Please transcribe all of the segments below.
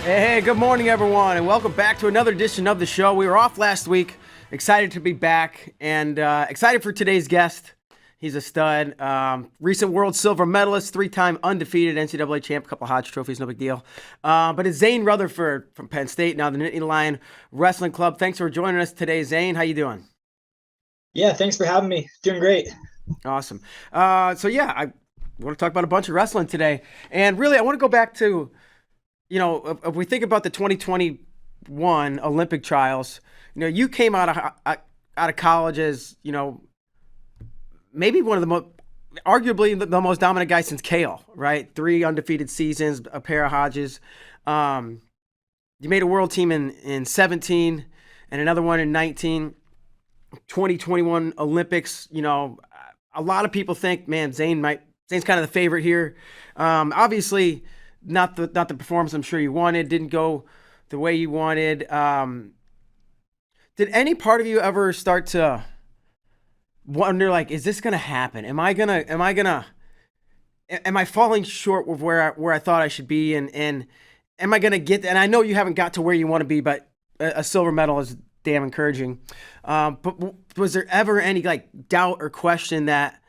Hey, good morning, everyone, and welcome back to another edition of the show. We were off last week, excited to be back, and excited for today's guest. He's a stud, recent world silver medalist, three-time undefeated NCAA champ, a couple of Hodge trophies, no big deal. But it's Zain Retherford from Penn State, now the Nittany Lion Wrestling Club. Thanks for joining us today, Zain. How you doing? Yeah, thanks for having me. Doing great. Awesome. I want to talk about a bunch of wrestling today, and really, I want to go back to if we think about the 2021 Olympic trials, you came out of college as, maybe one of the most, arguably the most dominant guy since Kale, right? 3 undefeated seasons, a pair of Hodges. You made a world team in 17 and another one in 19. 2021 Olympics, a lot of people think, man, Zain's kind of the favorite here. Obviously, not the performance I'm sure you wanted, didn't go the way you wanted. Did any part of you ever start to wonder, like, is this gonna happen? Am I falling short of where I thought I should be, and am I gonna get? And I know you haven't got to where you want to be, but a silver medal is damn encouraging. But was there ever any like doubt or question that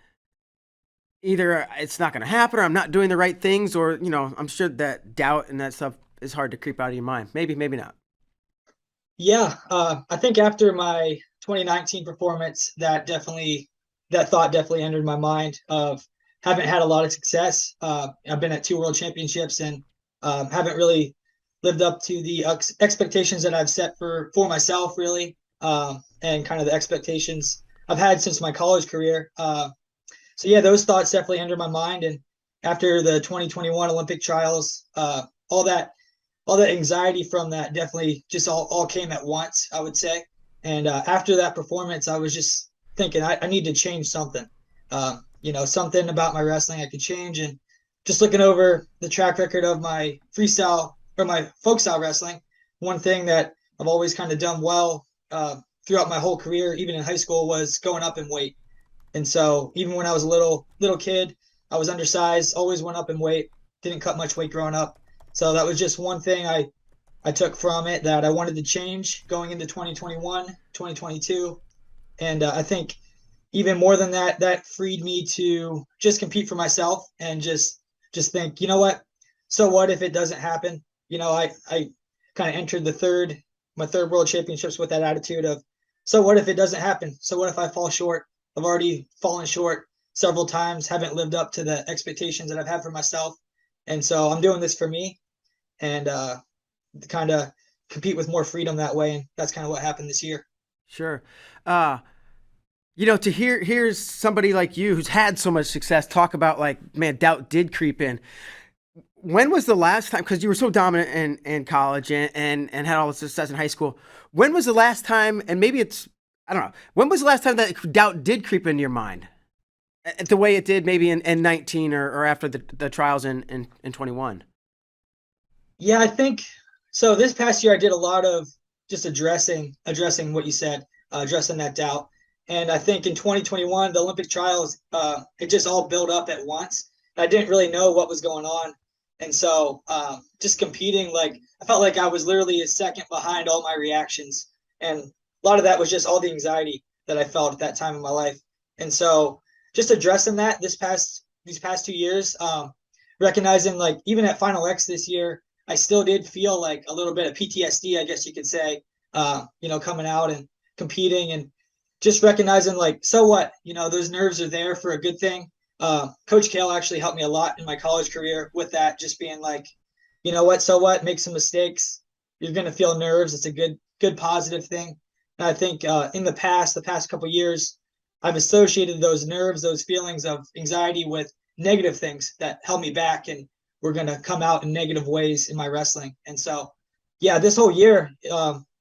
either it's not going to happen or I'm not doing the right things, or, I'm sure that doubt and that stuff is hard to creep out of your mind. Maybe not. Yeah, I think after my 2019 performance, that thought definitely entered my mind. Of haven't had a lot of success. I've been at 2 world championships and haven't really lived up to the expectations that I've set for myself, really, and kind of the expectations I've had since my college career. So yeah, those thoughts definitely entered my mind. And after the 2021 Olympic trials, all that anxiety from that definitely just all came at once, I would say. And after that performance, I was just thinking I need to change something. Something about my wrestling I could change. And just looking over the track record of my freestyle or my folk style wrestling, one thing that I've always kind of done well throughout my whole career, even in high school, was going up in weight. And so even when I was a little kid, I was undersized, always went up in weight, didn't cut much weight growing up. So that was just one thing I took from it that I wanted to change going into 2021, 2022. And I think even more than that, that freed me to just compete for myself and just think, you know what? So what if it doesn't happen? I kind of entered my third world championships with that attitude of, so what if it doesn't happen? So what if I fall short? I've already fallen short several times, haven't lived up to the expectations that I've had for myself. And so I'm doing this for me and kind of compete with more freedom that way. And that's kind of what happened this year. Sure. To here's somebody like you who's had so much success talk about, like, man, doubt did creep in. When was the last time, because you were so dominant in college and had all the success in high school, when was the last time, and maybe it's, I don't know, when was the last time that doubt did creep into your mind the way it did maybe in 19 or after the trials in 21? Yeah, I think so. This past year, I did a lot of just addressing what you said, addressing that doubt. And I think in 2021, the Olympic trials, it just all built up at once. I didn't really know what was going on. And so just competing, like, I felt like I was literally a second behind all my reactions. And a lot of that was just all the anxiety that I felt at that time in my life. And so just addressing that these past 2 years, recognizing, like, even at Final X this year, I still did feel like a little bit of PTSD, I guess you could say, coming out and competing, and just recognizing, like, so what, those nerves are there for a good thing. Coach Kale actually helped me a lot in my college career with that, just being like, you know what, so what, make some mistakes. You're going to feel nerves. It's a good positive thing. And I think in the past couple of years, I've associated those nerves, those feelings of anxiety with negative things that held me back and were going to come out in negative ways in my wrestling. And so, yeah, this whole year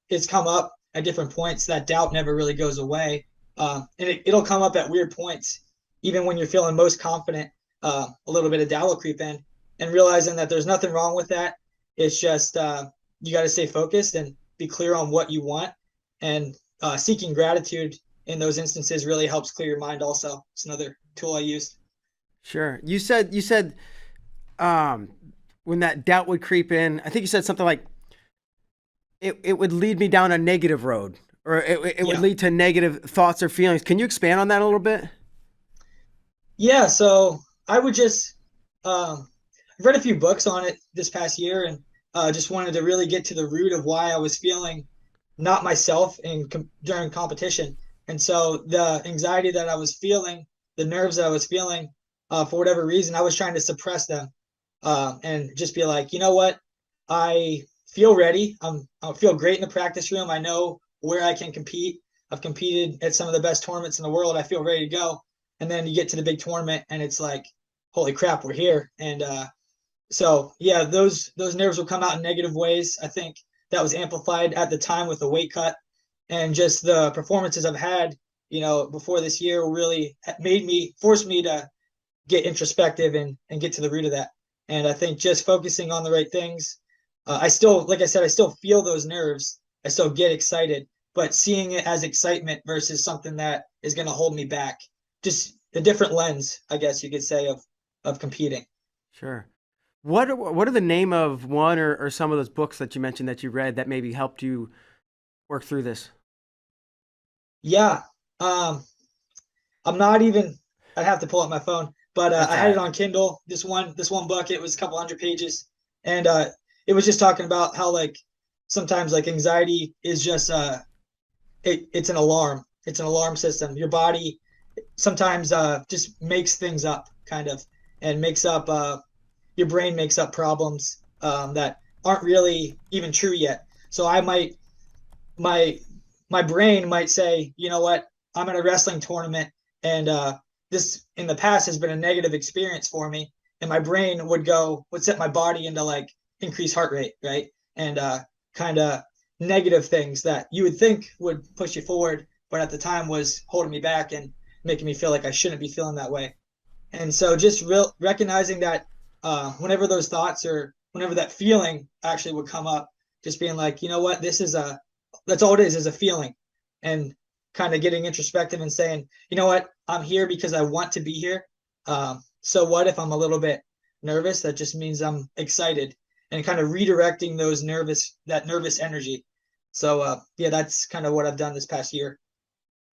it's come up at different points. That doubt never really goes away. And it'll come up at weird points. Even when you're feeling most confident, a little bit of doubt will creep in, and realizing that there's nothing wrong with that. It's just you got to stay focused and be clear on what you want, and seeking gratitude in those instances really helps clear your mind. Also, it's another tool I used. Sure. You said when that doubt would creep in. I think you said something like it would lead me down a negative road, or it would Yeah. lead to negative thoughts or feelings. Can you expand on that a little bit? Yeah. So I would just, I've read a few books on it this past year, and just wanted to really get to the root of why I was feeling not myself during competition. And so the anxiety that I was feeling, the nerves that I was feeling, for whatever reason, I was trying to suppress them, and just be like, you know what, I feel ready. I feel great in the practice room. I know where I can compete. I've competed at some of the best tournaments in the world. I feel ready to go. And then you get to the big tournament, and it's like, holy crap, we're here. And so yeah, those nerves will come out in negative ways. I think that was amplified at the time with the weight cut, and just the performances I've had, before this year really forced me to get introspective and get to the root of that. And I think just focusing on the right things, I still, like I said, I still feel those nerves. I still get excited, but seeing it as excitement versus something that is going to hold me back, just a different lens, I guess you could say, of competing. Sure. What are the name of one or some of those books that you mentioned that you read that maybe helped you work through this? Yeah. Um, I'm not even. I'd have to pull up my phone, but That's I all had it right. on Kindle. This one book, it was a couple hundred pages, and it was just talking about how like sometimes like anxiety is just it's an alarm. It's an alarm system. Your body sometimes just makes things up, kind of, and makes up your brain makes up problems that aren't really even true yet. So I might my my brain might say, you know what, I'm in a wrestling tournament, and this in the past has been a negative experience for me, and my brain would set my body into like increased heart rate, right, and kind of negative things that you would think would push you forward, but at the time was holding me back and making me feel like I shouldn't be feeling that way. And so just recognizing that whenever those thoughts or whenever that feeling actually would come up, just being like, you know what, that's all it is a feeling, and kind of getting introspective and saying, you know what, I'm here because I want to be here. So what if I'm a little bit nervous? That just means I'm excited, and kind of redirecting that nervous energy. So yeah, that's kind of what I've done this past year.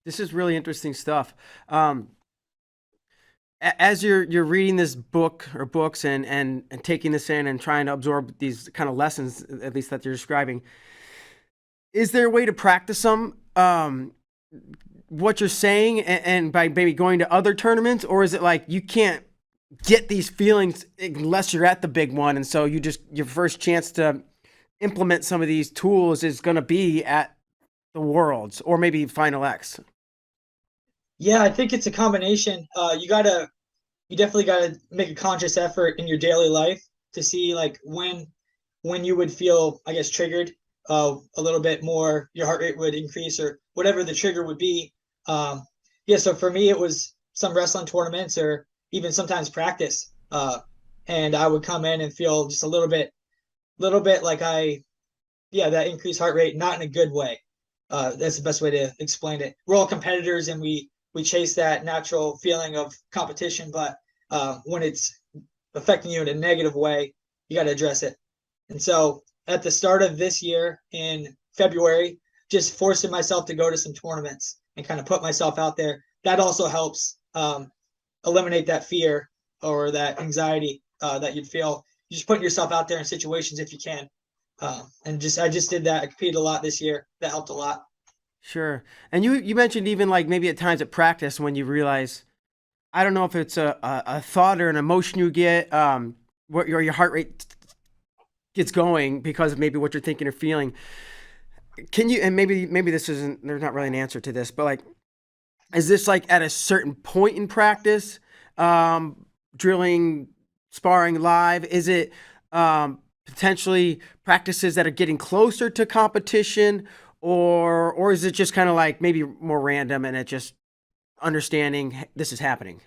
This is really interesting stuff. Um, as you're reading this book or books and taking this in and trying to absorb these kind of lessons, at least that you're describing, is there a way to practice them? What you're saying and by maybe going to other tournaments, or is it like you can't get these feelings unless you're at the big one, and so your first chance to implement some of these tools is going to be at the Worlds or maybe Final X? Yeah, I think it's a combination. You definitely gotta make a conscious effort in your daily life to see like when you would feel, I guess, triggered, a little bit more, your heart rate would increase or whatever the trigger would be. Yeah, so for me, it was some wrestling tournaments or even sometimes practice. And I would come in and feel just little bit like yeah, that increased heart rate, not in a good way. That's the best way to explain it. We're all competitors, and we chase that natural feeling of competition, but when it's affecting you in a negative way, you got to address it. And so at the start of this year in February, just forcing myself to go to some tournaments and kind of put myself out there, that also helps eliminate that fear or that anxiety that you'd feel. You just putting yourself out there in situations if you can. And I just did that. I competed a lot this year. That helped a lot. Sure. And you mentioned even like maybe at times at practice when you realize, I don't know if it's a thought or an emotion you get, what your heart rate gets going because of maybe what you're thinking or feeling. Can you, and maybe this isn't, there's not really an answer to this, but like, is this like at a certain point in practice, drilling, sparring live? Is it potentially practices that are getting closer to competition, or is it just kind of like maybe more random and it just understanding this is happening?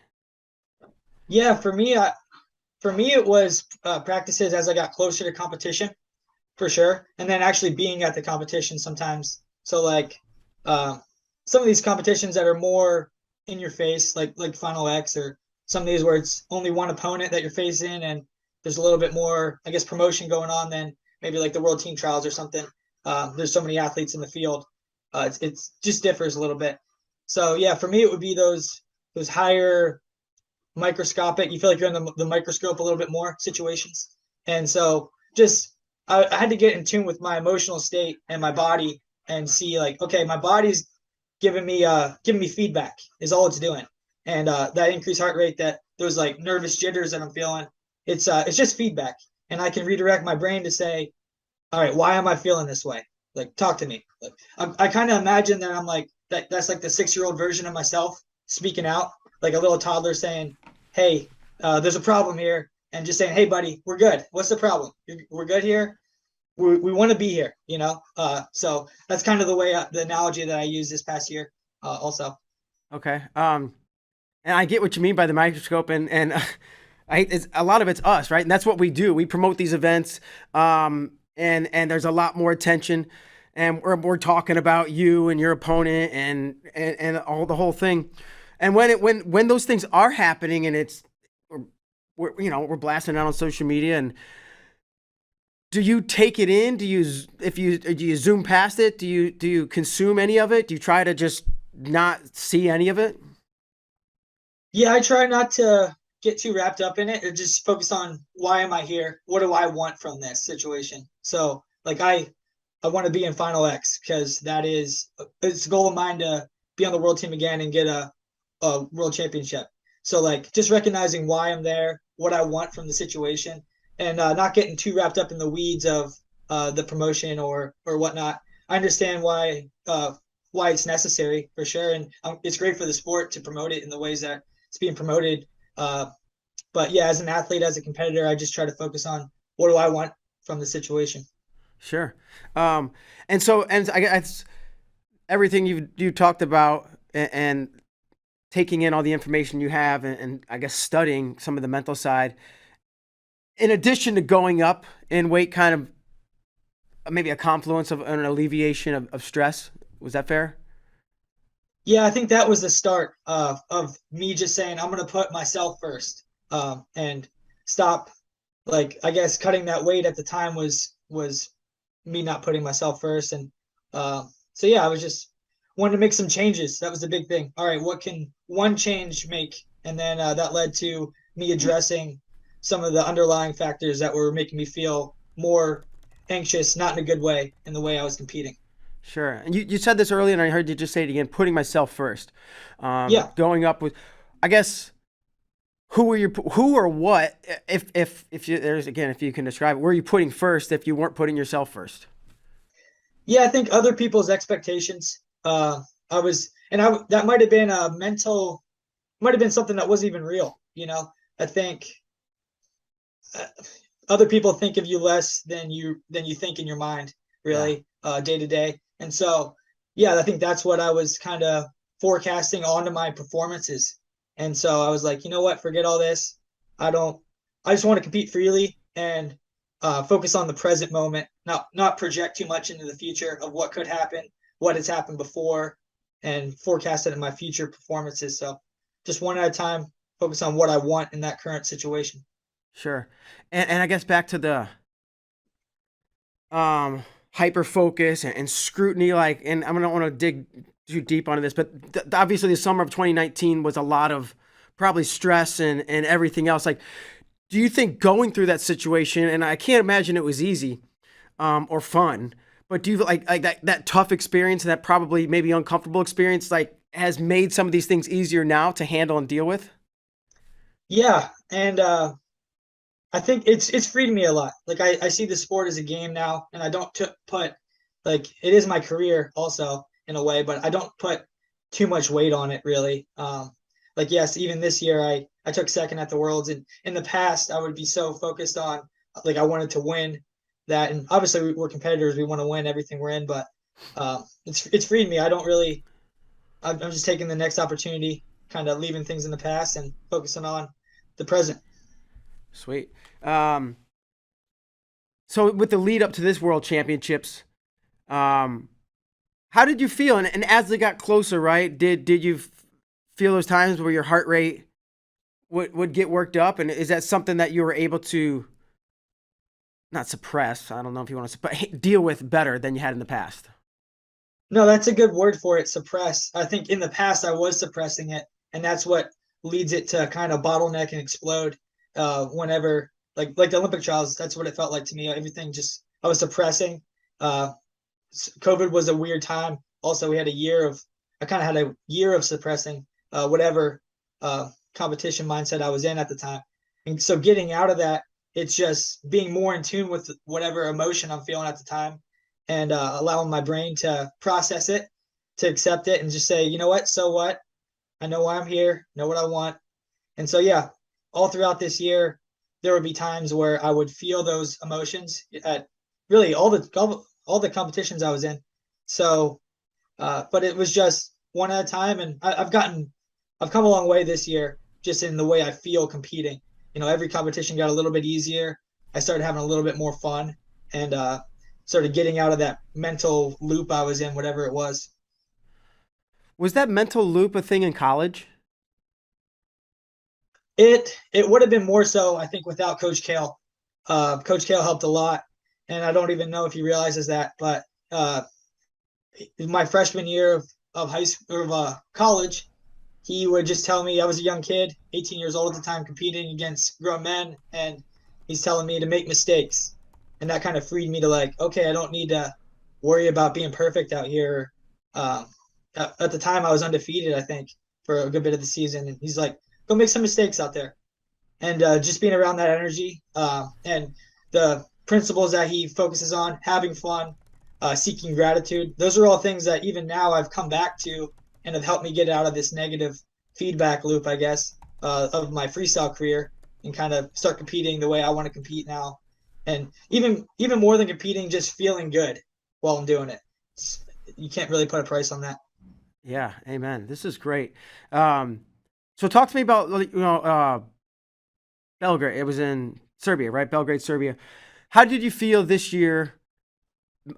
Yeah, for me it was practices as I got closer to competition for sure, and then actually being at the competition sometimes. So like uh, some of these competitions that are more in your face, like Final X, or some of these where it's only one opponent that you're facing, and there's a little bit more, I guess, promotion going on than maybe like the World Team Trials or something. There's so many athletes in the field. It's just differs a little bit. So yeah, for me, it would be those higher microscopic. You feel like you're in the microscope a little bit more situations, and so just I had to get in tune with my emotional state and my body and see like, okay, my body's giving me feedback is all it's doing, and that increased heart rate, that those like nervous jitters that I'm feeling, it's just feedback, and I can redirect my brain to say, all right, why am I feeling this way? Like, talk to me. Like, I kind of imagine that I'm like that's like the 6-year-old version of myself speaking out, like a little toddler saying, hey, there's a problem here, and just saying, hey, buddy, we're good. What's the problem? We're good here. We want to be here, you know. So that's kind of the way the analogy that I used this past year. Also, Okay. And I get what you mean by the microscope, and it's, a lot of it's us, right? And that's what we do. We promote these events, and there's a lot more attention, and we're talking about you and your opponent and all the whole thing. And when those things are happening, and we're blasting it out on social media, and do you take it in? Do you zoom past it? Do you consume any of it? Do you try to just not see any of it? yeah, I try not to get too wrapped up in it, or just focus on why am I here? What do I want from this situation? So, like, I want to be in Final X because that is it's a goal of mine to be on the world team again and get a world championship. So, like, just recognizing why I'm there, what I want from the situation, and not getting too wrapped up in the weeds of the promotion or whatnot. I understand why it's necessary for sure, and it's great for the sport to promote it in the ways that it's being promoted. Uh, but yeah, as an athlete, as a competitor, I just try to focus on what do I want from the situation. Sure. Um, and I guess everything you talked about, and taking in all the information you have, and I guess studying some of the mental side, in addition to going up in weight, kind of maybe a confluence of an alleviation of stress. Was that fair? Yeah, I think that was the start of me just saying I'm going to put myself first, and stop. Like, I guess cutting that weight at the time was me not putting myself first, and so yeah, I was just wanted to make some changes. That was the big thing. All right, what can one change make? And then that led to me addressing some of the underlying factors that were making me feel more anxious, not in a good way, in the way I was competing. Sure. And you said this earlier, and I heard you just say it again. Putting myself first. Yeah, Going up with, I guess, who or what? If you there's again, if you can describe it, were you putting first if you weren't putting yourself first? yeah, I think other people's expectations. I was, and that might have been a mental, might have been something that wasn't even real. You know, I think uh, other people think of you less than you think in your mind, Yeah. really, day to day. And so, yeah, I think that's what I was kind of forecasting onto my performances. And so I was like, you know what, forget all this. I don't. I just want to compete freely and focus on the present moment, not project too much into the future of what could happen, what has happened before, and forecast it in my future performances. So just one at a time, focus on what I want in that current situation. Sure. And I guess back to the hyper focus and scrutiny, like, and I don't want to dig too deep onto this, but obviously the summer of 2019 was a lot of probably stress and everything else. Like, do you think going through that situation, and I can't imagine it was easy, or fun, but do you like that tough experience, and that probably maybe uncomfortable experience, like, has made some of these things easier now to handle and deal with? Yeah, and I think it's freed me a lot. Like, I see the sport as a game now, and I don't put, like, it is my career also in a way, but I don't put too much weight on it really. Like, yes, even this year I took second at the Worlds, and in the past I would be so focused on, like, I wanted to win that, and obviously we're competitors, we want to win everything we're in, but it's freed me. I don't really. I'm just taking the next opportunity, kind of leaving things in the past and focusing on the present. Sweet. Um, so with the lead up to this World Championships, um, how did you feel? And as they got closer, right? Did you feel those times where your heart rate would get worked up, and is that something that you were able to not suppress? I don't know if you want to, but deal with better than you had in the past. No, that's a good word for it, suppress. I think in the past I was suppressing it, and that's what leads it to kind of bottleneck and explode whenever like the Olympic trials, that's what it felt like to me. Everything just I was suppressing. Uh COVID was a weird time. Also, we had a year of I kind of had a year of suppressing whatever competition mindset I was in at the time. And so getting out of that, it's just being more in tune with whatever emotion I'm feeling at the time and allowing my brain to process it, to accept it, and just say, you know what, so what? I know why I'm here, know what I want. And so, yeah, all throughout this year, there would be times where I would feel those emotions at really all the competitions I was in. So, but it was just one at a time, and I've come a long way this year, just in the way I feel competing. You know, every competition got a little bit easier. I started having a little bit more fun, and started getting out of that mental loop I was in, whatever it was. Was that mental loop a thing in college? It would have been more so, I think, without Coach Kale. Coach Kale helped a lot, and I don't even know if he realizes that. But my freshman year of high school of college, he would just tell me I was a young kid, 18 years old at the time, competing against grown men, and he's telling me to make mistakes, and that kind of freed me to like, okay, I don't need to worry about being perfect out here. Um, at the time, I was undefeated, I think, for a good bit of the season, and he's like, go make some mistakes out there, and just being around that energy and the principles that he focuses on, having fun, seeking gratitude. Those are all things that even now I've come back to and have helped me get out of this negative feedback loop, I guess, of my freestyle career and kind of start competing the way I want to compete now. And even more than competing, just feeling good while I'm doing it. You can't really put a price on that. Yeah, amen. This is great. Um, so talk to me about Belgrade. It was in Serbia, right? Belgrade, Serbia. How did you feel this year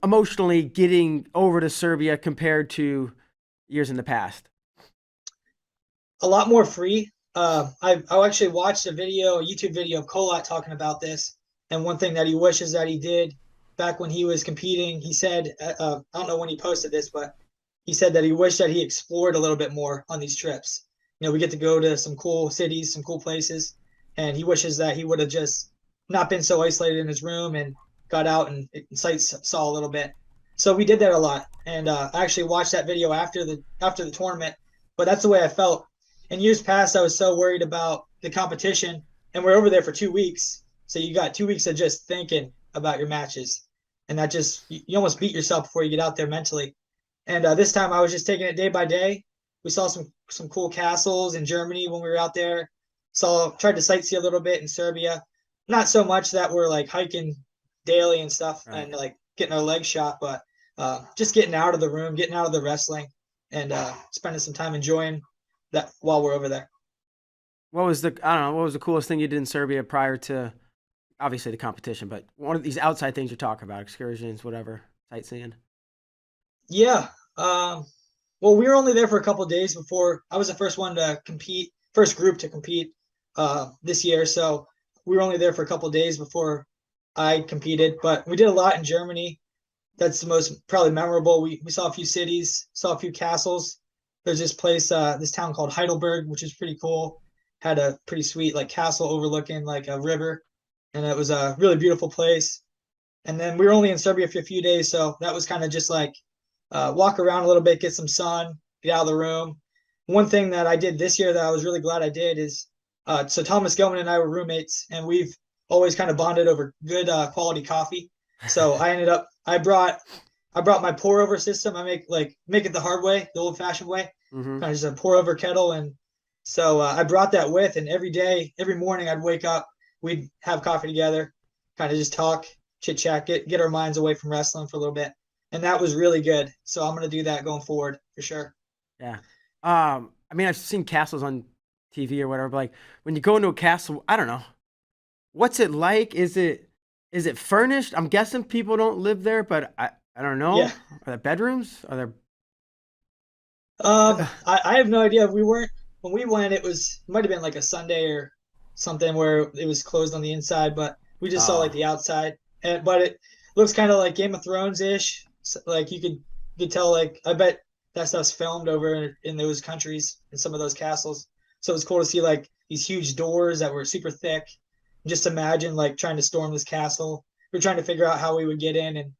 emotionally getting over to Serbia compared to years in the past? A lot more free. I actually watched a YouTube video of Kolat talking about this, and one thing that he wishes that he did back when he was competing, he said, I don't know when he posted this, but he said that he wished that he explored a little bit more on these trips. You know, we get to go to some cool cities, some cool places, and he wishes that he would have just not been so isolated in his room and got out and sights saw a little bit. So we did that a lot, and I actually watched that video after the tournament. But that's the way I felt. In years past, I was so worried about the competition, and we're over there for 2 weeks, so you got 2 weeks of just thinking about your matches, and that just you almost beat yourself before you get out there mentally. And this time I was just taking it day by day. We saw some cool castles in Germany when we were out there. Tried to sightsee a little bit in Serbia. Not so much that we're like hiking daily and stuff Right. and like getting our legs shot, but just getting out of the room, getting out of the wrestling, and spending some time enjoying that while we're over there. What was the I don't know, what was the coolest thing you did in Serbia prior to obviously the competition, but one of these outside things you're talking about, excursions, whatever, sightseeing. Yeah. Well, we were only there for a couple of days before I was the first one to compete, first group to compete this year. So we were only there for a couple of days before I competed, but we did a lot in Germany. That's the most probably memorable. We saw a few cities, saw a few castles. There's this place, this town called Heidelberg, which is pretty cool. Had a pretty sweet like castle overlooking like a river, and it was a really beautiful place. And then we were only in Serbia for a few days, so that was kind of just like walk around a little bit, get some sun, get out of the room. One thing that I did this year that I was really glad I did is so Thomas Gilman and I were roommates, and we've always kind of bonded over good quality coffee. So I brought my pour over system. I make it the hard way, the old fashioned way, Mm-hmm. kind of just a pour over kettle. And so I brought that with, and every day, every morning, I'd wake up, we'd have coffee together, kind of just talk, chit chat, get our minds away from wrestling for a little bit, and that was really good. So I'm gonna do that going forward for sure. Yeah. I mean, I've seen castles on TV or whatever, but like when you go into a castle, I don't know. What's it like? Is it furnished? I'm guessing people don't live there, but I don't Yeah. know. Are there bedrooms? Are there I have no idea. We weren't. when we went, it might have been like a Sunday or something where it was closed on the inside, but we just saw like Oh, the outside. But it looks kind of like Game of Thrones ish. So, like you could tell, like I bet that stuff's filmed over in those countries in some of those castles. So it was cool to see like these huge doors that were super thick. Just imagine like trying to storm this castle. We're trying to figure out how we would get in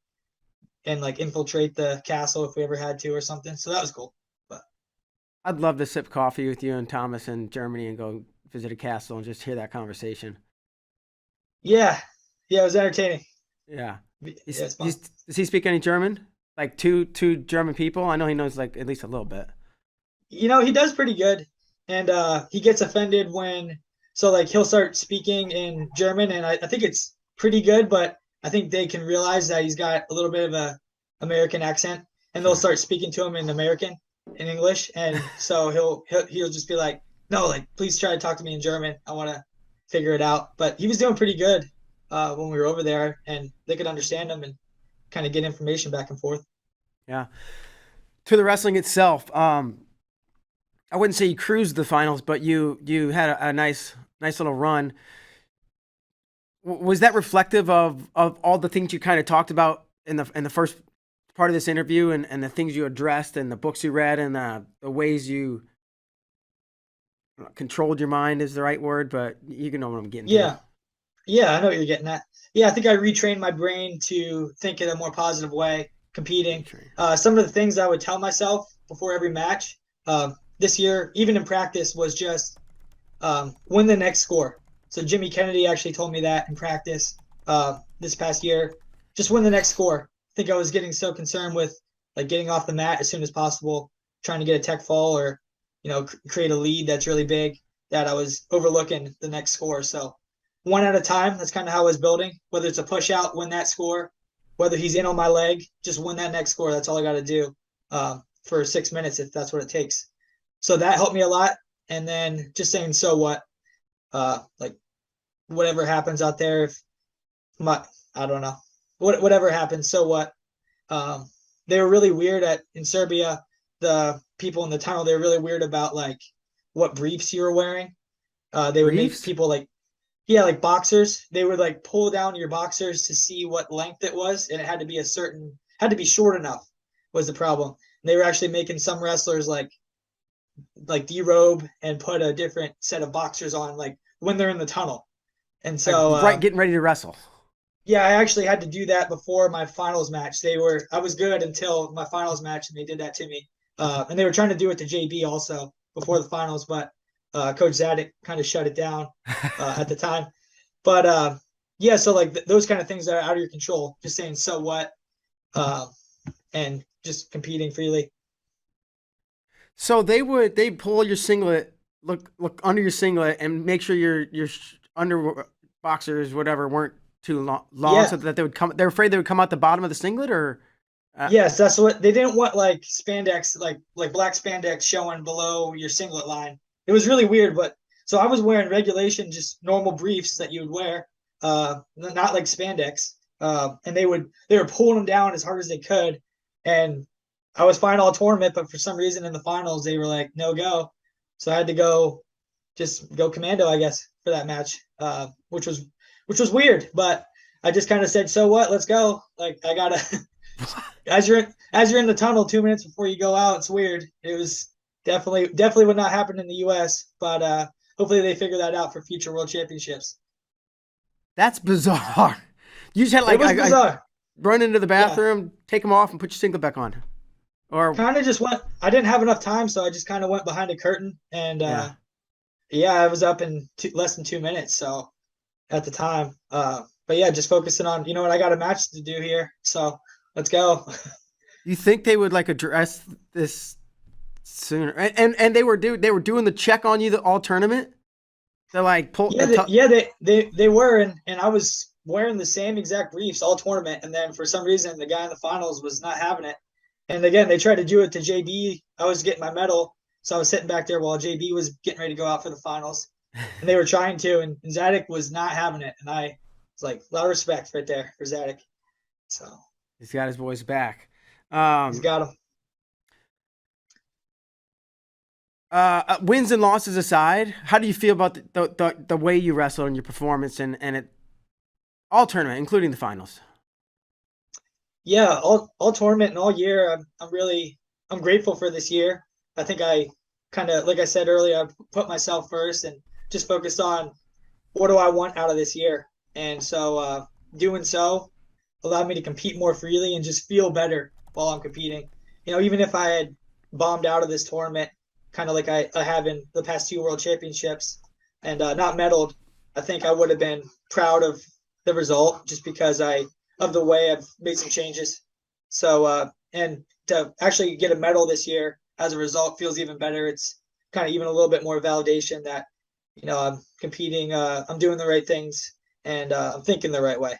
and like infiltrate the castle if we ever had to or something. So that was cool. But I'd love to sip coffee with you and Thomas in Germany and go visit a castle and just hear that conversation. yeah, yeah, it was entertaining. Yeah. Yeah, it's fun. Does he speak any German? Like two German people? I know he knows like at least a little bit. He does pretty good, and he gets offended when so like he'll start speaking in German, and I think it's pretty good, but I think they can realize that he's got a little bit of a American accent, and they'll Sure. start speaking to him in American, in English, and so he'll just be like, no, like please try to talk to me in German. I want to figure it out. But he was doing pretty good when we were over there, and they could understand him and kind of get information back and forth. Yeah. To the wrestling itself, I wouldn't say you cruised the finals, but you had a nice little run. Was that reflective of all the things you kind of talked about in the first part of this interview and the things you addressed and the books you read and the ways you controlled your mind is the right word, but you can know what I'm getting to. Yeah, Yeah, I know what you're getting at. Yeah, I think I retrained my brain to think in a more positive way, competing. Retrain. Some of the things I would tell myself before every match this year, even in practice, was just win the next score. So Jimmy Kennedy actually told me that in practice this past year. Just win the next score. I think I was getting so concerned with like getting off the mat as soon as possible, trying to get a tech fall or create a lead that's really big that I was overlooking the next score. So one at a time. That's kind of how I was building. Whether it's a push out, win that score. Whether he's in on my leg, just win that next score. That's all I got to do for 6 minutes if that's what it takes. So that helped me a lot. And then just saying, so what? Like whatever happens out there, if my I don't know, whatever happens, so what? Um, they were really weird in Serbia. The people in the tunnel, they were really weird about like what briefs you were wearing. They would make Briefs? people like yeah, like boxers. They would like pull down your boxers to see what length it was, and it had to be short enough was the problem. And they were actually making some wrestlers like derobe and put a different set of boxers on like when they're in the tunnel. And Like so right, getting ready to wrestle. yeah, I actually had to do that before my finals match. I was good until my finals match, and they did that to me. And they were trying to do it to JB also before the finals, but Coach Zadek kind of shut it down at the time. But yeah, so like those kind of things that are out of your control. Just saying, so what, uh, and just competing freely. So they pull your singlet, look under your singlet, and make sure your under boxers whatever weren't too long, Yeah, so that they would come. They're afraid they would come out the bottom of the singlet, or yes, that's what they didn't want, like spandex, like black spandex showing below your singlet line. It was really weird, but so I was wearing regulation, just normal briefs that you would wear, not like spandex. And they were pulling them down as hard as they could, and I was fine all tournament, but for some reason in the finals they were like no go, so I had to just go commando, I guess, for that match, which was weird, but I just kind of said, so what, let's go. Like I gotta as you're in the tunnel 2 minutes before you go out. It's weird. It was definitely would not happen in the U.S., but hopefully they figure that out for future World Championships. that's bizarre. You just had It like was I bizarre. run into the Yeah, bathroom, take them off, and put your singlet back on, or kind of just went. I didn't have enough time, so I just kind of went behind a curtain, and yeah. yeah, I was up in less than 2 minutes. So at the time, but yeah, just focusing on what I got a match to do here, so let's go. You think they would like address this sooner? And they were doing the check on you the all tournament. They're like pull. Yeah, they were, and I was wearing the same exact briefs all tournament, and then for some reason the guy in the finals was not having it. And again, they tried to do it to JB. I was getting my medal, so I was sitting back there while JB was getting ready to go out for the finals, and they were trying to, and Zadek was not having it, and I was like, a lot of respect right there for Zadek. So He's got his boys back. he's Um, got him. Wins and losses aside, how do you feel about the way you wrestle and your performance and it all tournament, including the finals? Yeah, all tournament and all year. I'm grateful for this year. I think I kind of, like I said earlier, I put myself first and just focused on what do I want out of this year. And so doing so allowed me to compete more freely and just feel better while I'm competing. Even if I had bombed out of this tournament, kind of like I have in the past two world championships, and not medaled, I think I would have been proud of the result just because of the way I've made some changes. So and to actually get a medal this year as a result feels even better. It's kind of even a little bit more validation that I'm competing, I'm doing the right things, and I'm thinking the right way.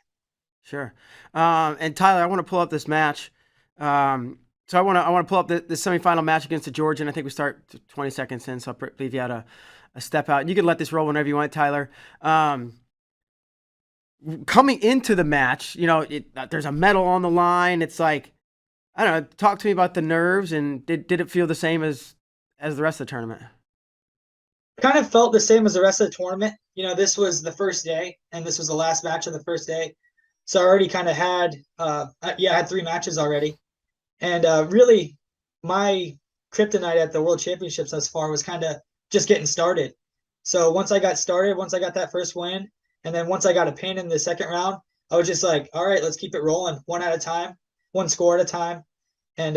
Sure. And Tyler, I want to pull up this match. So I want to pull up the semifinal match against the Georgian. I think we start 20 seconds in, so I believe you had a step out. And you can let this roll whenever you want, Tyler. Coming into the match, there's a medal on the line. It's like, I don't know. Talk to me about the nerves, and did it feel the same as the rest of the tournament? Kind of felt the same as the rest of the tournament. This was the first day, and this was the last match of the first day. So I already kind of had, I had three matches already. And really, my kryptonite at the World Championships thus far was kind of just getting started. So once I got started, once I got that first win, and then once I got a pin in the second round, I was just like, all right, let's keep it rolling one at a time, one score at a time. And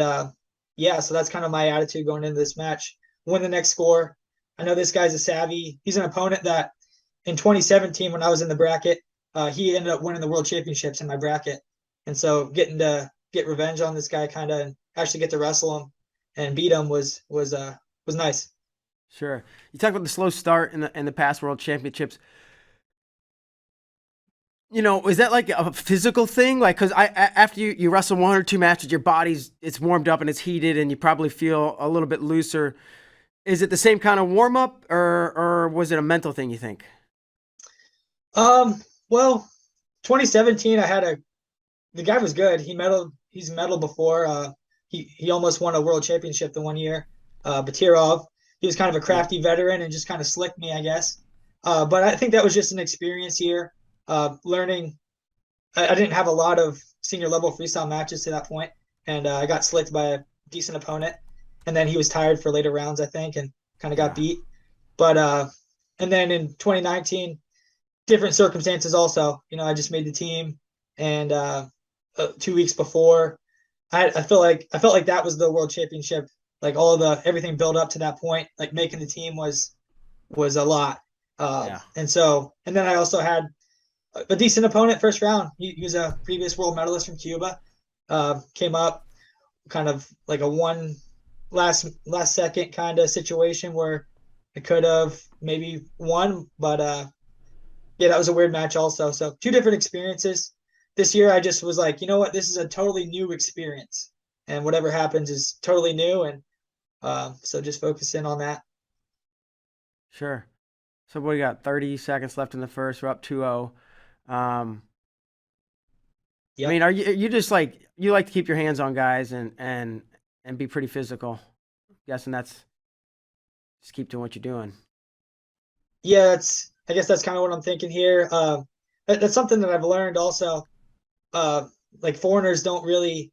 yeah, so that's kind of my attitude going into this match. Win the next score. I know this guy's a savvy. He's an opponent that in 2017, when I was in the bracket, he ended up winning the World Championships in my bracket. And so getting to get revenge on this guy, kind of, and actually get to wrestle him and beat him was nice. Sure. You talked about the slow start in the past World Championships. Is that like a physical thing? Like, because after you wrestle one or two matches, your it's warmed up and it's heated, and you probably feel a little bit looser. Is it the same kind of warm up, or was it a mental thing, you think? Well, 2017, the guy was good. He's medaled before. He almost won a world championship the one year. Batirov, he was kind of a crafty veteran and just kind of slicked me, I guess. But I think that was just an experience year. Learning, I didn't have a lot of senior level freestyle matches to that point, and I got slicked by a decent opponent, and then he was tired for later rounds, I think, and kind of got beat. But and then in 2019, different circumstances also. I just made the team, and 2 weeks before, I felt like that was the world championship. Like everything built up to that point, like making the team was a lot. And then I also had a decent opponent first round. He was a previous world medalist from Cuba. Came up kind of like a one last second kind of situation where I could have maybe won, but yeah, that was a weird match also. So two different experiences. This year I just was like, you know what, this is a totally new experience, and whatever happens is totally new, and so just focus in on that. Sure. So what do you got? 30 seconds left in the first. We're up 2-0. I mean, Yep. are you just like you like to keep your hands on guys and be pretty physical? Guessing that's just keep doing what you're doing. Yeah, I guess that's kind of what I'm thinking here. That's something that I've learned also. Like foreigners don't really,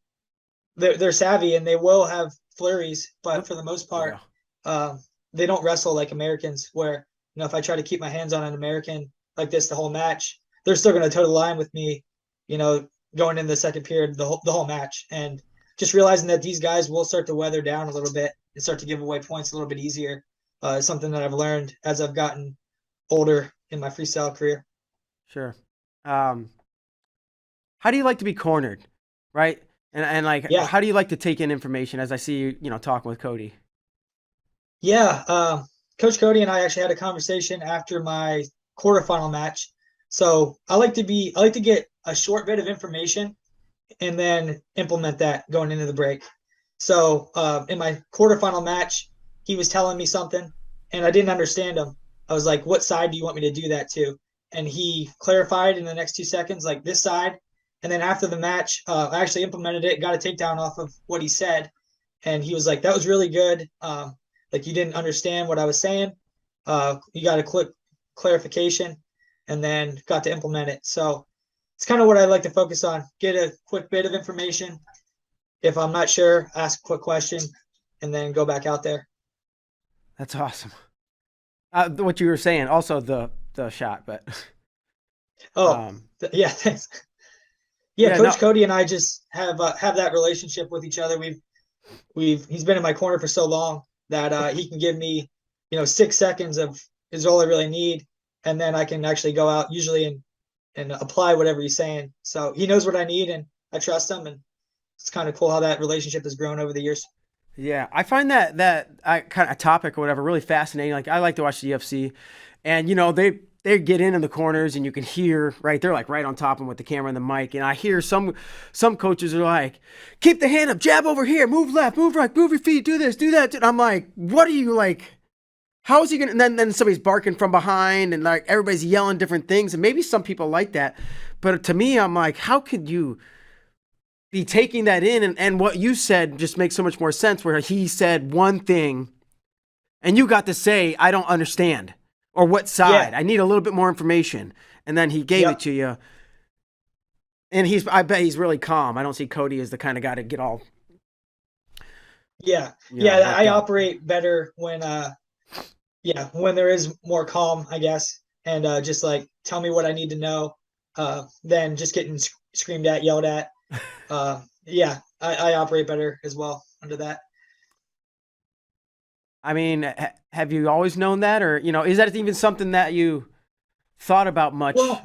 they're savvy and they will have flurries, but for the most part, Yeah. they don't wrestle like Americans. Where if I try to keep my hands on an American like this the whole match, they're still going to toe the line with me. Going in the second period, the whole match, and just realizing that these guys will start to weather down a little bit and start to give away points a little bit easier. Is something that I've learned as I've gotten older in my freestyle career. Sure. Um, how do you like to be cornered, right? And like, Yeah, how do you like to take in information? As I see you, talking with Cody. yeah. Coach Cody and I actually had a conversation after my quarterfinal match. So I like to get a short bit of information and then implement that going into the break. So in my quarterfinal match, he was telling me something and I didn't understand him. I was like, what side do you want me to do that to? And he clarified in the next 2 seconds, like this side. And then after the match, I actually implemented it, got a takedown off of what he said. And he was like, that was really good. like you didn't understand what I was saying. You got a quick clarification, and then got to implement it. So it's kind of what I like to focus on. Get a quick bit of information. If I'm not sure, ask a quick question, and then go back out there. That's awesome. What you were saying, also the shot, but Oh, um, yeah, thanks. Yeah, yeah, no, Coach Cody and I just have that relationship with each other. He's been in my corner for so long that he can give me, 6 seconds of is all I really need, and then I can actually go out usually and apply whatever he's saying. So he knows what I need, and I trust him, and it's kind of cool how that relationship has grown over the years. yeah, I find that kind of topic or whatever really fascinating. Like I like to watch the UFC, and they get in the corners and you can hear right. They're like right on top of them with the camera and the mic, and I hear some coaches are like, keep the hand up, jab over here, move left, move right, move your feet, do this, do that. And I'm like, what are you like? How is he gonna? And then somebody's barking from behind, and like everybody's yelling different things, and maybe some people like that, but to me, I'm like, how could you be taking that in? And what you said just makes so much more sense. Where he said one thing, and you got to say, I don't understand, or what side? Yeah. I need a little bit more information, and then he gave it Yep. to you. And I bet he's really calm. I don't see Cody as the kind of guy to get all Yeah. Yeah. worked I up. operate better when there is more calm, I guess, and just like tell me what I need to know, than just getting screamed at, yelled at. Yeah, I operate better as well under that. I mean, have you always known that, or is that even something that you thought about much Well,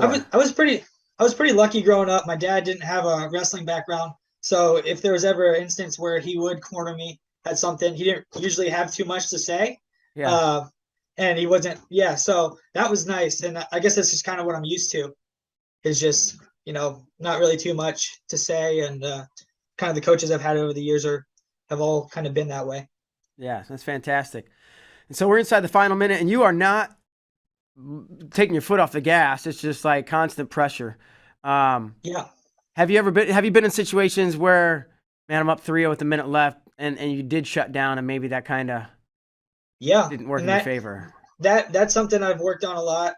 I was before? I was pretty I was pretty lucky growing up. My dad didn't have a wrestling background, so if there was ever an instance where he would corner me at something, he didn't usually have too much to say, Yeah, uh, and he wasn't. Yeah, so that was nice, and I guess that's just kind of what I'm used to. Is just not really too much to say, and kind of the coaches I've had over the years have all kind of been that way. yeah, that's fantastic. And so we're inside the final minute, and you are not taking your foot off the gas. It's just like constant pressure. Um, Yeah, have you been in situations where, man, I'm up 3-0 with a minute left, and you did shut down, and maybe that kind of yeah, didn't work and in your favor? that's something I've worked on a lot.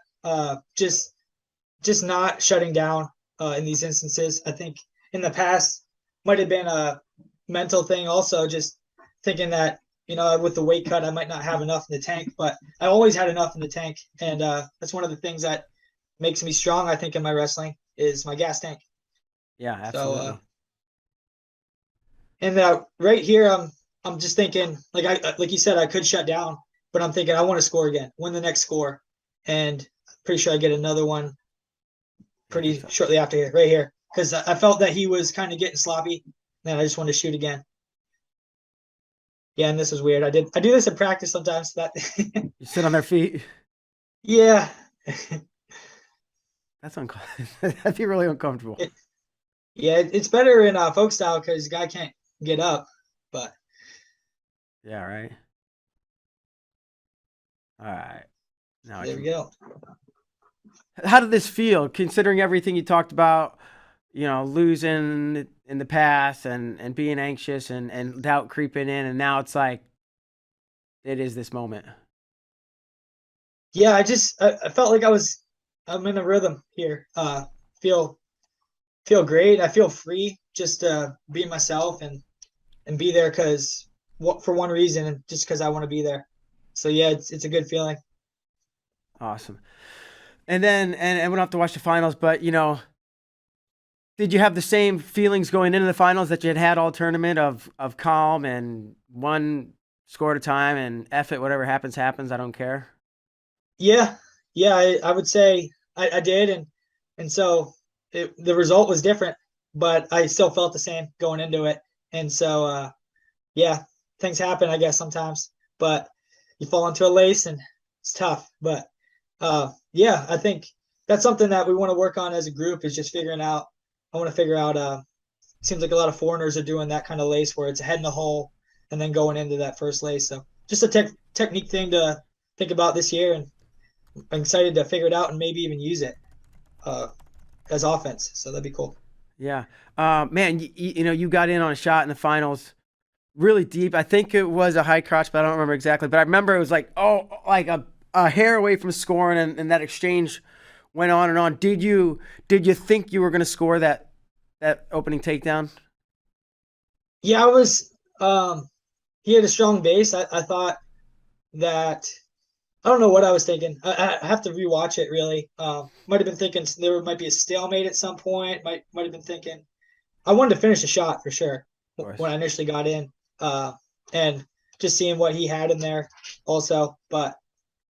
Just not shutting down in these instances. I think in the past might have been a mental thing also, just thinking that with the weight cut I might not have enough in the tank, but I always had enough in the tank, and that's one of the things that makes me strong. I think in my wrestling is my gas tank. Yeah, So absolutely. and right here I'm just thinking like you said I could shut down, but I'm thinking I want to score again, win the next score, and pretty sure I get another one Yeah, pretty shortly after here, right here, because I felt that he was kind of getting sloppy, and I just wanted to shoot again. Yeah, and this was weird. I do this in practice sometimes. That you sit on their feet. yeah, That's that'd be really uncomfortable. it, yeah, it's better in folk style because the guy can't get up. But Yeah, right. All right. Now I there we can. go. How did this feel, considering everything you talked about? Losing in the past and being anxious and doubt creeping in, and now it's like it is this moment. Yeah, I felt like I'm in a rhythm here. Feel feel great. I feel free just to be myself and be there because for one reason, and just because I want to be there. So yeah, it's a good feeling. Awesome. And then and we don't have to watch the finals, but did you have the same feelings going into the finals that you had all tournament of calm and one score at a time and F it, whatever happens, happens. I don't care. Yeah, yeah, I would say I did, and so the result was different, but I still felt the same going into it, and so yeah, things happen, I guess sometimes, but you fall into a lace and it's tough, but yeah, I think that's something that we want to work on as a group is just figuring out. I want to figure out. Seems like a lot of foreigners are doing that kind of lace where it's a head in the hole and then going into that first lace. So just a technique thing to think about this year, and I'm excited to figure it out and maybe even use it uh, as offense. So that'd be cool. Yeah. Man, you got in on a shot in the finals. really deep. I think it was a high crotch, but I don't remember exactly. But I remember it was like, oh, like a hair away from scoring, and that exchange went on and on. Did you think you were going to score that opening takedown? Yeah, I was. He had a strong base. I thought that I don't know what I was thinking. I have to rewatch it really. Might have been thinking there might be a stalemate at some point. Might have been thinking I wanted to finish a shot for sure Of course. when I initially got in, and just seeing what he had in there also. But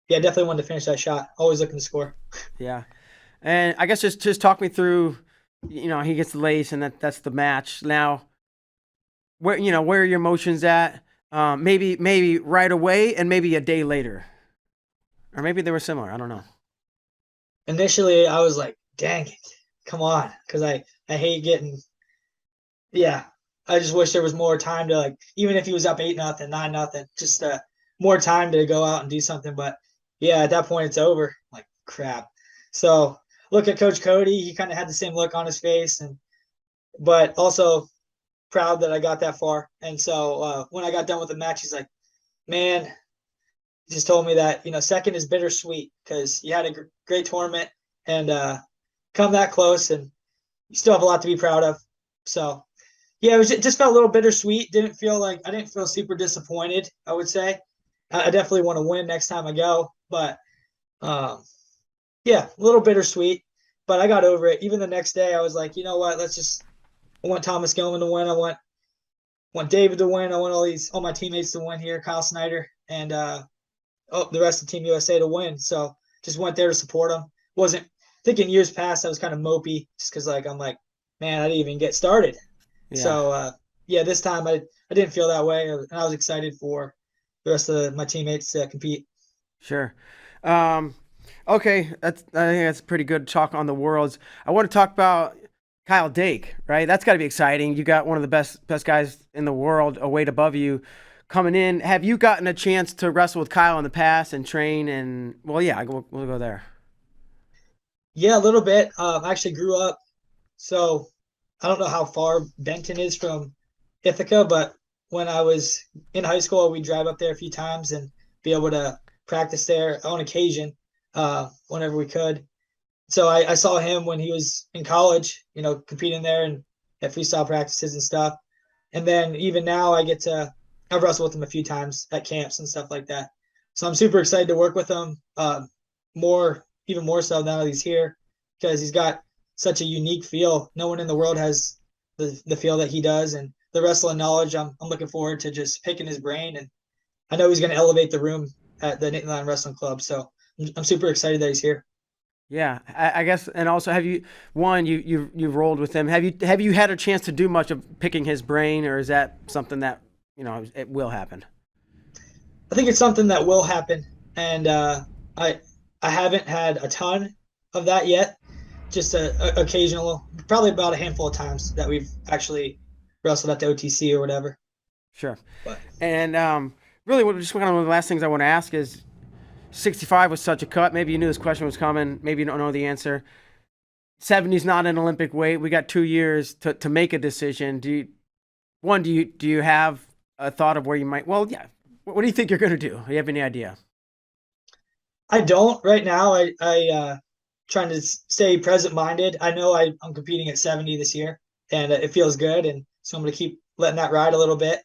yeah, definitely wanted to finish that shot. Always looking to score. Yeah. And I guess just talk me through. He gets the lace, and that's the match. Now, where are your emotions at? Maybe right away, and maybe a day later, or maybe they were similar. I don't know. Initially, I was like, "Dang it, come on," because I hate getting. Yeah, I just wish there was more time to like, even if he was up 8-0, 9-0, just more time to go out and do something. But yeah, at that point, it's over. Like crap. So look at Coach Cody. He kind of had the same look on his face, and but also proud that I got that far. And so when I got done with the match, he's like, "Man," he just told me that second is bittersweet because you had a great tournament and come that close, and you still have a lot to be proud of. So yeah, it just felt a little bittersweet. I didn't feel super disappointed. I would say I definitely want to win next time I go, but um, yeah, a little bittersweet. But I got over it. Even the next day, I was like, you know what? I want Thomas Gilman to win. I want David to win. I want all my teammates to win here, Kyle Snyder, and the rest of Team USA to win. So just went there to support them. Wasn't thinking years past I was kind of mopey just because I'm like, man, I didn't even get started. Yeah. So yeah, this time I didn't feel that way, and I was excited for the rest of my teammates to compete. Sure. Um, okay, I think that's pretty good talk on the worlds. I want to talk about Kyle Dake, right? That's got to be exciting. You got one of the best guys in the world, a weight above you, coming in. Have you gotten a chance to wrestle with Kyle in the past and train? And well, yeah, we'll go there. Yeah, a little bit. I actually grew up, so I don't know how far Benton is from Ithaca, but when I was in high school, we'd drive up there a few times and be able to practice there on occasion, whenever we could. So I saw him when he was in college, competing there and at freestyle practices and stuff. And then even now, I've wrestled with him a few times at camps and stuff like that. So I'm super excited to work with him, even more so now that he's here, because he's got such a unique feel. No one in the world has the feel that he does, and the wrestling knowledge. I'm looking forward to just picking his brain, and I know he's going to elevate the room at the Nittany Lion Wrestling Club. So I'm super excited that he's here. Yeah, I guess, and also have you you've rolled with him? Have you had a chance to do much of picking his brain, or is that something that it will happen? I think it's something that will happen, and I I haven't had a ton of that yet. Just a occasional, probably about a handful of times that we've actually wrestled at the OTC or whatever. Sure. But And really, just one of the last things I want to ask is 65 was such a cut. Maybe you knew this question was coming. Maybe you don't know the answer. 70's not an Olympic weight. We got 2 years to make a decision. Do you have a thought of where you might? Well, yeah. What do you think you're going to do? Do you have any idea? I don't right now. I trying to stay present minded. I know I'm competing at 70 this year, and it feels good, and so I'm going to keep letting that ride a little bit.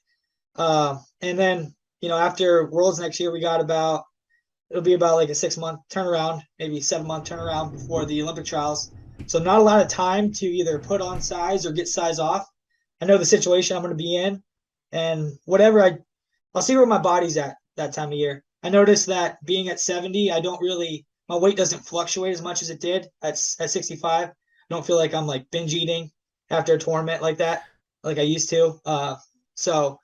And then after Worlds next year, it'll be about like a 6-month turnaround, maybe 7-month turnaround before the Olympic trials. So not a lot of time to either put on size or get size off. I know the situation I'm going to be in, and I'll see where my body's at that time of year. I noticed that being at 70, my weight doesn't fluctuate as much as it did at 65. I don't feel like I'm like binge eating after a tournament like that, like I used to. So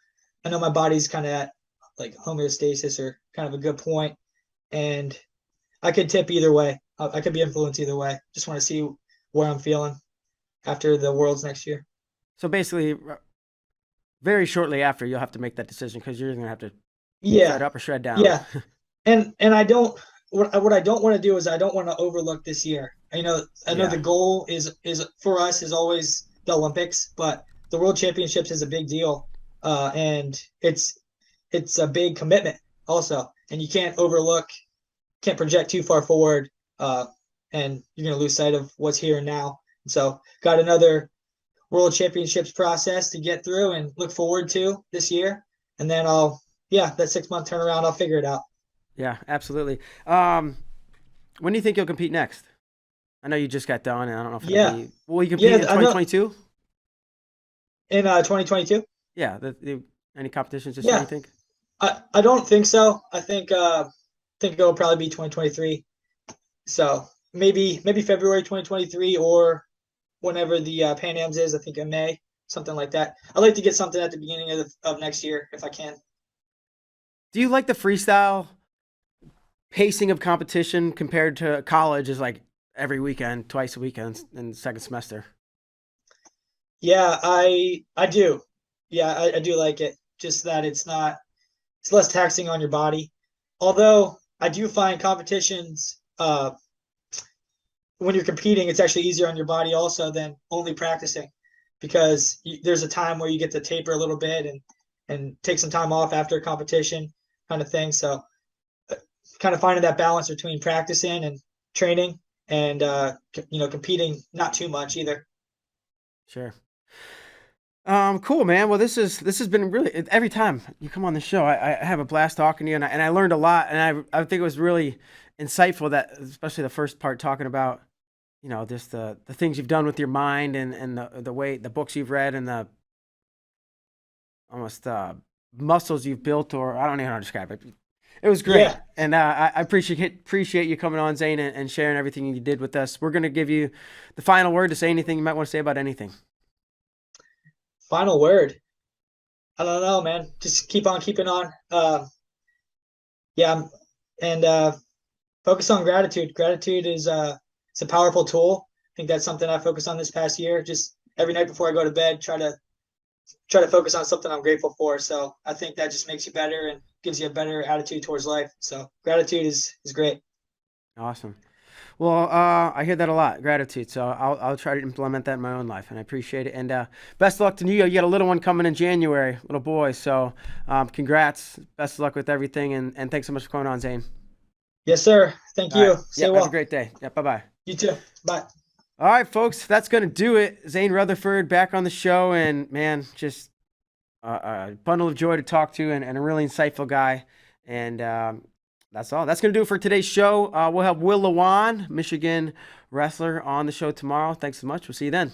I know my body's kind of at like homeostasis or kind of a good point, and I could tip either way. I could be influenced either way. Just want to see where I'm feeling after the Worlds next year. So basically, very shortly after, you'll have to make that decision because you're going to have to shred Yeah, up or shred down. yeah, and I don't. What I don't want to do is I don't want to overlook this year. I know the Yeah. goal is for us is always the Olympics, but the World Championships is a big deal. and it's a big commitment also, and you can't project too far forward, and you're going to lose sight of what's here and now. So got another World Championships process to get through and look forward to this year, and then that 6 month turnaround, I'll figure it out. Yeah, absolutely. When do you think you'll compete next? I know you just got done, and I don't know if it'll Yeah, be. Will you compete yeah, in I know 2022? in 2022. Yeah, any competitions this year? You Yeah, think? I don't think so. I think it'll probably be 2023. So maybe February 2023 or whenever the Pan Am's is. I think in May, something like that. I'd like to get something at the beginning of next year if I can. Do you like the freestyle pacing of competition compared to college? Is like every weekend, twice a weekend in the second semester. Yeah, I do. Yeah, I do like it. Just that it's less taxing on your body. Although I do find competitions when you're competing, it's actually easier on your body also than only practicing because there's a time where you get to taper a little bit and take some time off after a competition kind of thing. So kind of finding that balance between practicing and training and competing not too much either. Sure. Cool, man. Well, this has been really every time you come on the show, I have a blast talking to you, and I learned a lot, and I think it was really insightful that especially the first part talking about just the things you've done with your mind and the way the books you've read and the almost muscles you've built, or I don't even know how to describe it. It was great, Yeah. and I appreciate you coming on, Zane, and sharing everything you did with us. We're gonna give you the final word to say anything you might want to say about anything. Final word. I don't know, man. Just keep on keeping on. Yeah, and focus on gratitude. Gratitude is it's a powerful tool. I think that's something I focused on this past year. Just every night before I go to bed, try to focus on something I'm grateful for. So I think that just makes you better and gives you a better attitude towards life. So gratitude is great. Awesome. Well, I hear that a lot, gratitude. So I'll try to implement that in my own life, and I appreciate it. And best of luck to you. You got a little one coming in January, little boy. So congrats. Best of luck with everything, and thanks so much for coming on, Zane. Yes, sir. Thank All right. you. Stay Yep. Have a well. great day. Yep. Bye bye. You too. Bye. All right, folks. That's gonna do it. Zain Retherford back on the show, and man, just a bundle of joy to talk to, and a really insightful guy. And that's all. That's going to do it for today's show. We'll have Will Lewan, Michigan wrestler, on the show tomorrow. Thanks so much. We'll see you then.